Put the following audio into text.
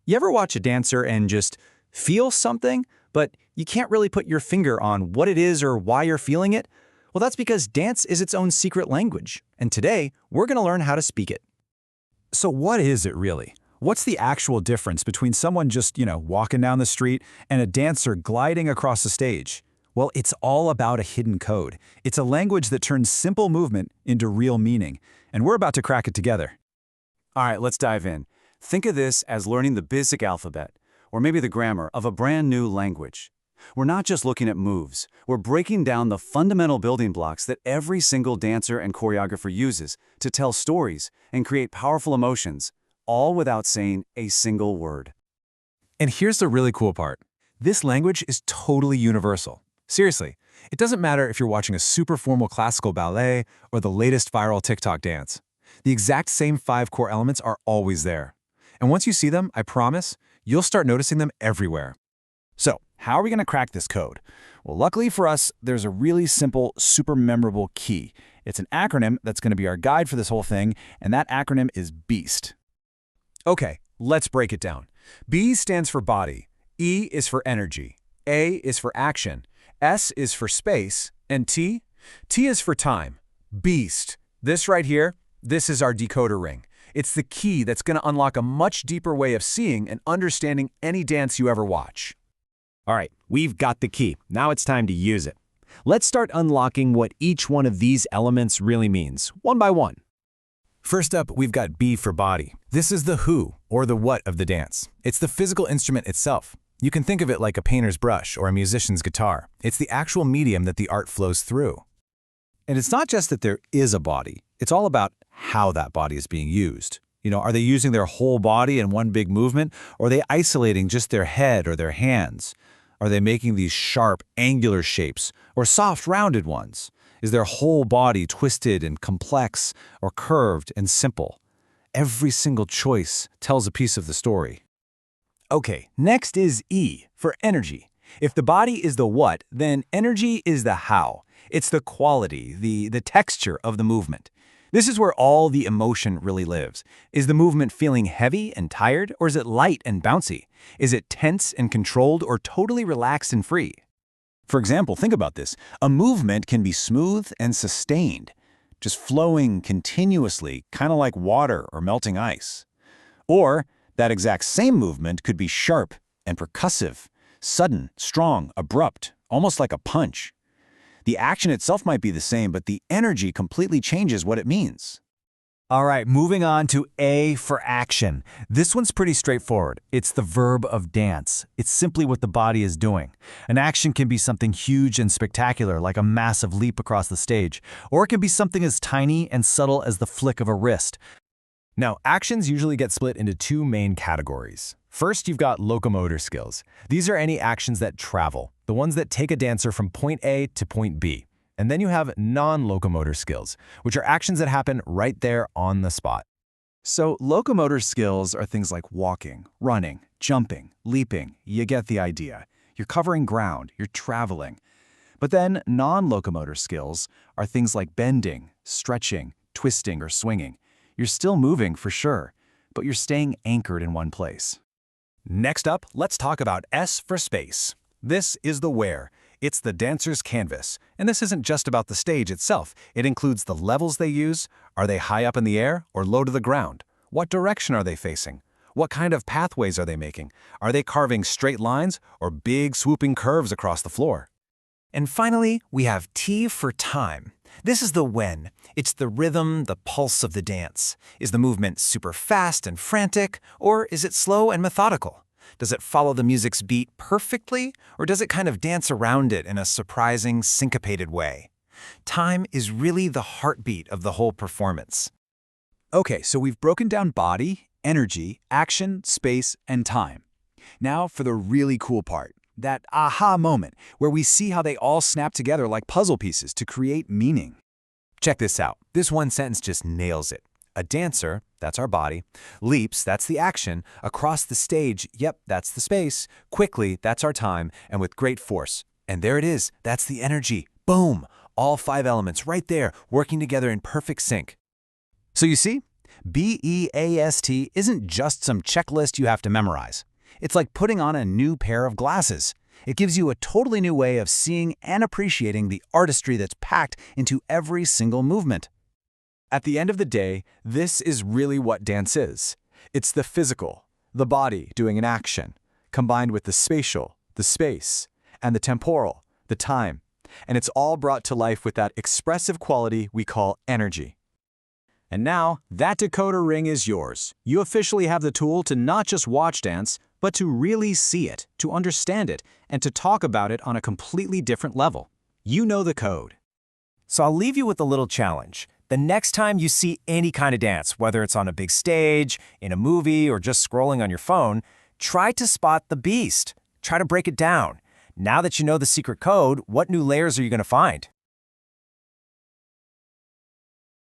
You ever watch a dancer and just feel something, but you can't really put your finger on what it is or why you're feeling it? Well, that's because dance is its own secret language, and today we're going to learn how to speak it. So what is it really? What's the actual difference between someone just, walking down the street and a dancer gliding across the stage? Well, it's all about a hidden code. It's a language that turns simple movement into real meaning, and we're about to crack it together. All right, let's dive in. Think of this as learning the basic alphabet, or maybe the grammar of a brand new language. We're not just looking at moves, we're breaking down the fundamental building blocks that every single dancer and choreographer uses to tell stories and create powerful emotions, all without saying a single word. And here's the really cool part. This language is totally universal. Seriously, it doesn't matter if you're watching a super formal classical ballet or the latest viral TikTok dance. The exact same 5 core elements are always there. And once you see them, I promise, you'll start noticing them everywhere. So, how are we going to crack this code? Well, luckily for us, there's a really simple, super memorable key. It's an acronym that's going to be our guide for this whole thing, and that acronym is BEAST. Okay, let's break it down. B stands for body, E is for energy, A is for action, S is for space, and T is for time. BEAST. This right here, this is our decoder ring. It's the key that's going to unlock a much deeper way of seeing and understanding any dance you ever watch. All right, we've got the key. Now it's time to use it. Let's start unlocking what each one of these elements really means, one by one. First up, we've got B for body. This is the who, or the what of the dance. It's the physical instrument itself. You can think of it like a painter's brush or a musician's guitar. It's the actual medium that the art flows through. And it's not just that there is a body. It's all about how that body is being used. Are they using their whole body in one big movement, or are they isolating just their head or their hands? Are they making these sharp, angular shapes, or soft, rounded ones? Is their whole body twisted and complex, or curved and simple? Every single choice tells a piece of the story. Okay, next is E for energy. If the body is the what, then energy is the how. It's the quality, the texture of the movement. This is where all the emotion really lives. Is the movement feeling heavy and tired, or is it light and bouncy? Is it tense and controlled, or totally relaxed and free? For example, think about this. A movement can be smooth and sustained, just flowing continuously, kind of like water or melting ice. Or that exact same movement could be sharp and percussive, sudden, strong, abrupt, almost like a punch. The action itself might be the same, but the energy completely changes what it means. All right, moving on to A for action. This one's pretty straightforward. It's the verb of dance. It's simply what the body is doing. An action can be something huge and spectacular, like a massive leap across the stage, or it can be something as tiny and subtle as the flick of a wrist. Now, actions usually get split into 2 main categories. First, you've got locomotor skills. These are any actions that travel, the ones that take a dancer from point A to point B. And then you have non-locomotor skills, which are actions that happen right there on the spot. So locomotor skills are things like walking, running, jumping, leaping. You get the idea. You're covering ground, you're traveling. But then non-locomotor skills are things like bending, stretching, twisting, or swinging. You're still moving for sure, but you're staying anchored in one place. Next up, let's talk about S for space. This is the where. It's the dancer's canvas. And this isn't just about the stage itself. It includes the levels they use. Are they high up in the air or low to the ground? What direction are they facing? What kind of pathways are they making? Are they carving straight lines or big swooping curves across the floor? And finally, we have T for time. This is the when. It's the rhythm, the pulse of the dance. Is the movement super fast and frantic, or is it slow and methodical? Does it follow the music's beat perfectly, or does it kind of dance around it in a surprising, syncopated way? Time is really the heartbeat of the whole performance. Okay, so we've broken down body, energy, action, space, and time. Now for the really cool part. That aha moment, where we see how they all snap together like puzzle pieces to create meaning. Check this out. This one sentence just nails it. A dancer, that's our body, leaps, that's the action, across the stage, yep, that's the space, quickly, that's our time, and with great force. And there it is, that's the energy. Boom! All 5 elements right there, working together in perfect sync. So you see, BEAST isn't just some checklist you have to memorize. It's like putting on a new pair of glasses. It gives you a totally new way of seeing and appreciating the artistry that's packed into every single movement. At the end of the day, this is really what dance is. It's the physical, the body doing an action, combined with the spatial, the space, and the temporal, the time. And it's all brought to life with that expressive quality we call energy. And now, that decoder ring is yours. You officially have the tool to not just watch dance, but to really see it, to understand it, and to talk about it on a completely different level. You know the code. So I'll leave you with a little challenge. The next time you see any kind of dance, whether it's on a big stage, in a movie, or just scrolling on your phone, try to spot the beast. Try to break it down. Now that you know the secret code, what new layers are you going to find?